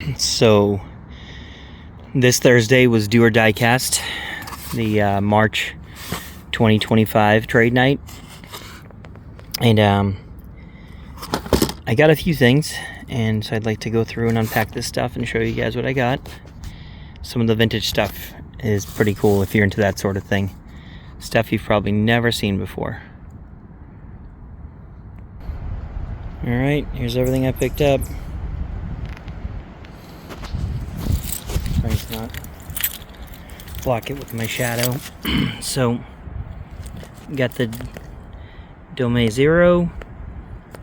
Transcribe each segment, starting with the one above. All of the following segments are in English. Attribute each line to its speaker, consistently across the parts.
Speaker 1: So this Thursday was Do or Diecast, the March 2025 trade night, and I got a few things, and so I'd like to go through and unpack this stuff and show you guys what I got. Some of the vintage stuff is pretty cool if you're into that sort of thing. Stuff you've probably never seen before. Alright, here's everything I picked up. Trying to not block it with my shadow. So, got the Dome Zero,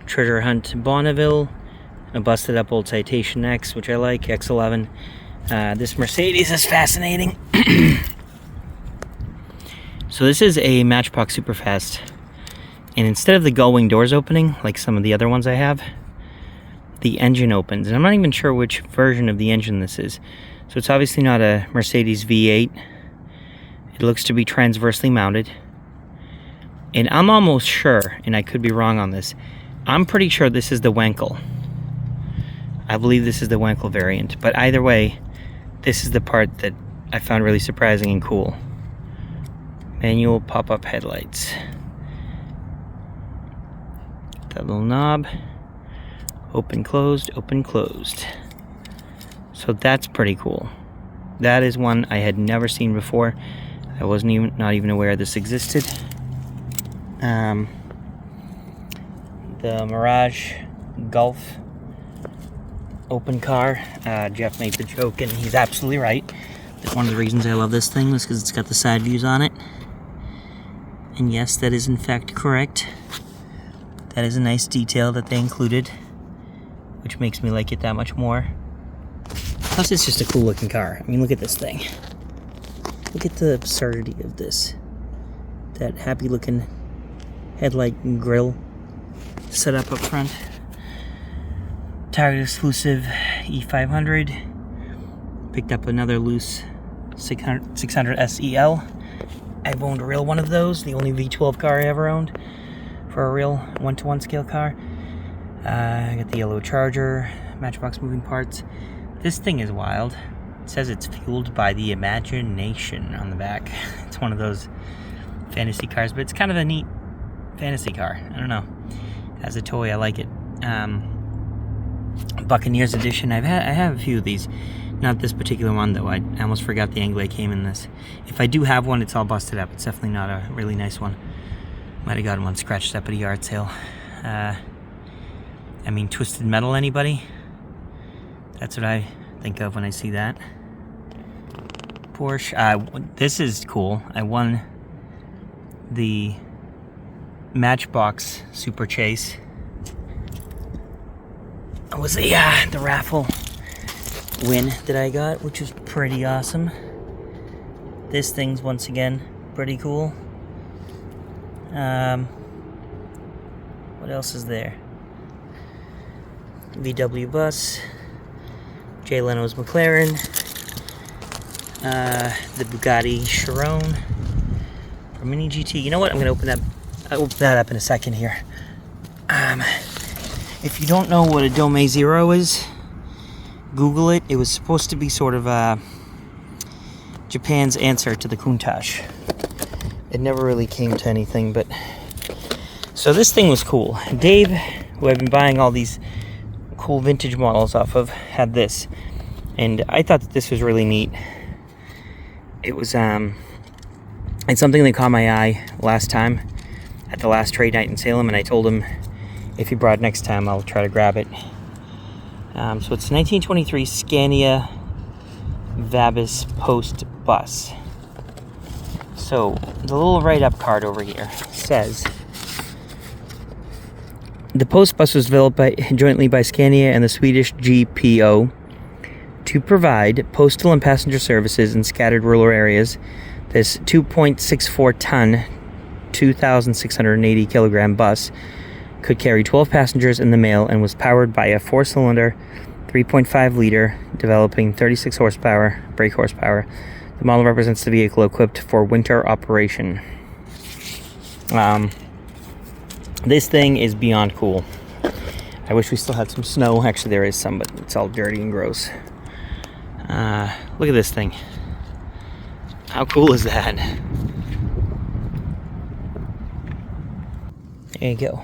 Speaker 1: Treasure Hunt Bonneville, a busted up old Citation X, which I like, X11. This Mercedes is fascinating. So this is a Matchbox Superfast, and instead of the gull-wing doors opening, like some of the other ones I have, the engine opens. And I'm not even sure which version of the engine this is. So it's obviously not a Mercedes V8. It looks to be transversely mounted. And I'm almost sure, and I could be wrong on this, I'm pretty sure this is the Wankel. I believe this is the Wankel variant. But either way, this is the part that I found really surprising and cool. Manual pop-up headlights. That little knob. Open, closed, open, closed. So that's pretty cool. That is one I had never seen before. I wasn't not even aware this existed. The Mirage Golf open car. Jeff made the joke, and he's absolutely right. That's one of the reasons I love this thing was because it's got the side views on it. And yes, that is in fact correct. That is a nice detail that they included, which makes me like it that much more. Plus, it's just a cool looking car. I mean, look at this thing. Look at the absurdity of this. That happy looking headlight and grille set up front. Target exclusive E500. Picked up another loose 600 SEL. I've owned a real one of those, the only V12 car I ever owned for a real 1-to-1 scale car. I got the yellow Charger, Matchbox moving parts. This thing is wild. It says it's fueled by the imagination on the back. It's one of those fantasy cars, but it's kind of a neat fantasy car. I don't know. As a toy, I like it. Buccaneers edition. I have a few of these. Not this particular one, though. I almost forgot the Anglais came in this. If I do have one, it's all busted up. It's definitely not a really nice one. Might have gotten one scratched up at a yard sale. I mean, twisted metal, anybody? That's what I think of when I see that. Porsche. This is cool. I won the Matchbox Super Chase. It was the raffle win that I got, which was pretty awesome. This thing's once again pretty cool. What else is there? VW bus, Jay Leno's McLaren, the Bugatti Chiron, or Mini GT. You know what? I'm gonna open that up in a second here. If you don't know what a Dome Zero is, Google it. It was supposed to be sort of Japan's answer to the Countach. It never really came to anything, but so this thing was cool. Dave, who I've been buying all these cool vintage models off of, had this, and I thought that this was really neat. It was it's something that caught my eye last time at the last trade night in Salem, and I told him if he brought it next time, I'll try to grab it. So it's 1923 Scania Vabis Post Bus. So the little write-up card over here says, the Post Bus was developed jointly by Scania and the Swedish GPO to provide postal and passenger services in scattered rural areas. This 2.64-ton, 2,680 kilogram bus could carry 12 passengers in the mail and was powered by a 4-cylinder, 3.5 liter, developing 36 horsepower, brake horsepower. The model represents the vehicle equipped for winter operation. This thing is beyond cool. I wish we still had some snow. Actually, there is some, but it's all dirty and gross. Look at this thing. How cool is that? There you go.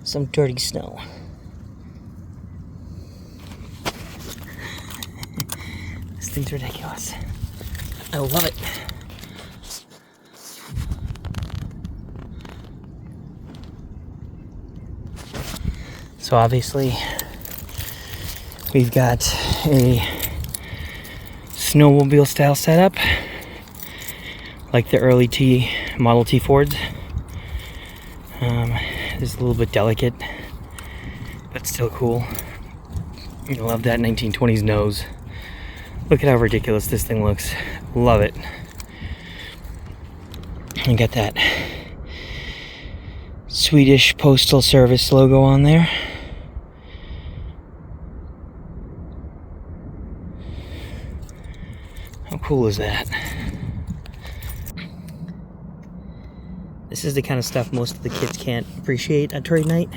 Speaker 1: Some dirty snow. This thing's ridiculous. I love it. So obviously, we've got a snowmobile style setup, like the early Model T Fords. It's a little bit delicate, but still cool. I love that 1920s nose. Look at how ridiculous this thing looks. Love it. And got that Swedish Postal Service logo on there. How cool is that? This is the kind of stuff most of the kids can't appreciate at trade night,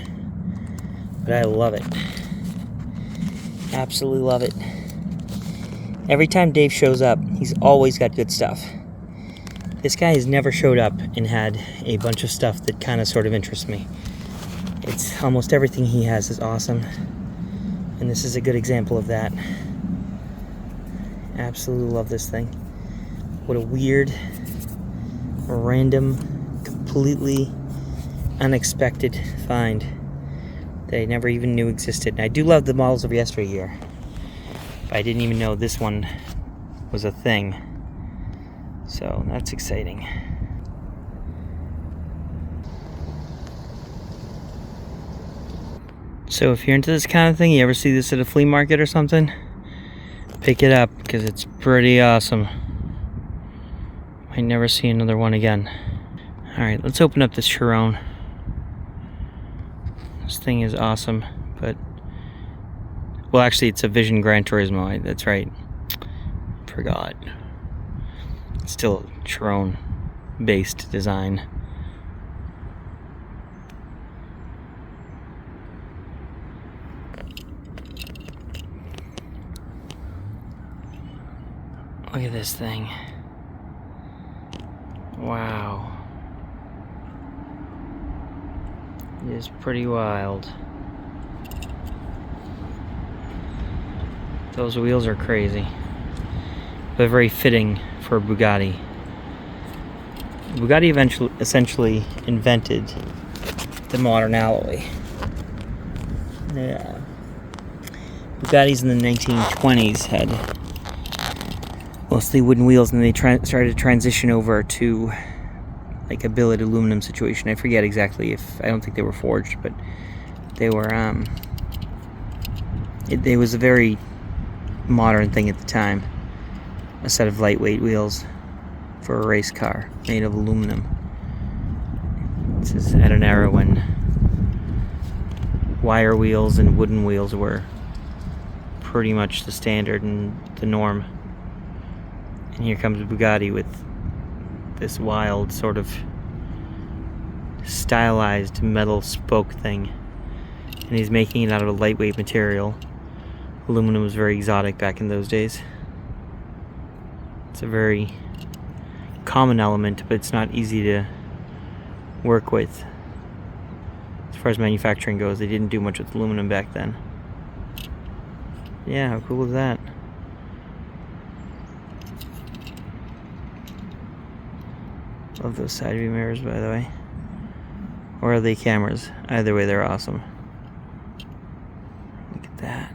Speaker 1: but I love it. Absolutely love it. Every time Dave shows up, he's always got good stuff. This guy has never showed up and had a bunch of stuff that kind of sort of interests me. It's almost everything he has is awesome, and this is a good example of that. Absolutely love this thing. What a weird, random, completely unexpected find that I never even knew existed. And I do love the models of yesteryear, but I didn't even know this one was a thing. So that's exciting. So if you're into this kind of thing, you ever see this at a flea market or something, pick it up because it's pretty awesome. Might never see another one again. Alright, let's open up this Chiron. This thing is awesome, but... well, actually, it's a Vision Gran Turismo. That's right. Forgot. It's still a Chiron-based design. Look at this thing. Wow. It is pretty wild. Those wheels are crazy, but very fitting for a Bugatti. Bugatti essentially invented the modern alloy. Yeah. Bugattis in the 1920s had mostly wooden wheels, and they started to transition over to like a billet aluminum situation. I forget exactly if, I don't think they were forged, but they were, it was a very modern thing at the time. A set of lightweight wheels for a race car made of aluminum. This is at an era when wire wheels and wooden wheels were pretty much the standard and the norm. And here comes Bugatti with this wild sort of stylized metal spoke thing, and he's making it out of a lightweight material. Aluminum was very exotic back in those days. It's a very common element, but it's not easy to work with. As far as manufacturing goes, they didn't do much with aluminum back then. Yeah, how cool is that? Love those side view mirrors, by the way. Or are they cameras? Either way, they're awesome. Look at that.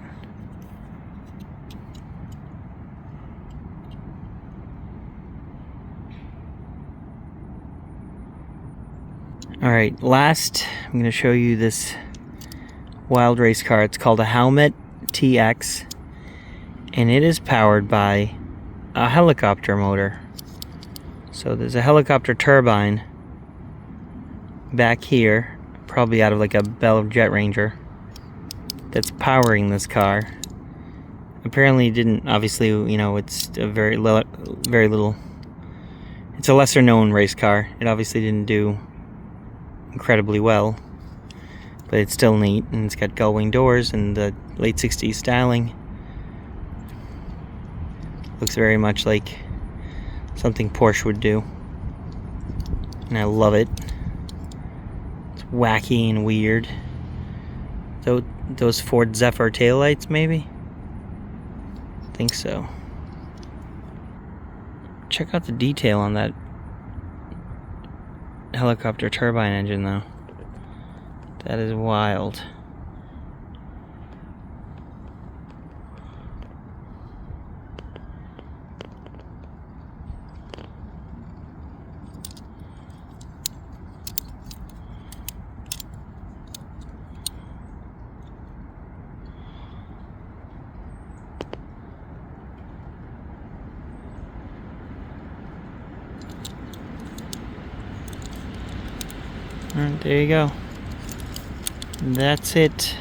Speaker 1: Alright, last I'm going to show you this wild race car. It's called a Helmet TX, and it is powered by a helicopter motor. So there's a helicopter turbine back here, probably out of like a Bell Jet Ranger, that's powering this car. Apparently it didn't, obviously, you know, it's a very little, it's a lesser known race car. It obviously didn't do incredibly well, but it's still neat, and it's got gull wing doors and the late 60s styling. Looks very much like something Porsche would do, and I love it. It's wacky and weird. Those Ford Zephyr taillights, maybe? I think so. Check out the detail on that helicopter turbine engine, though. That is wild. Alright, there you go. That's it.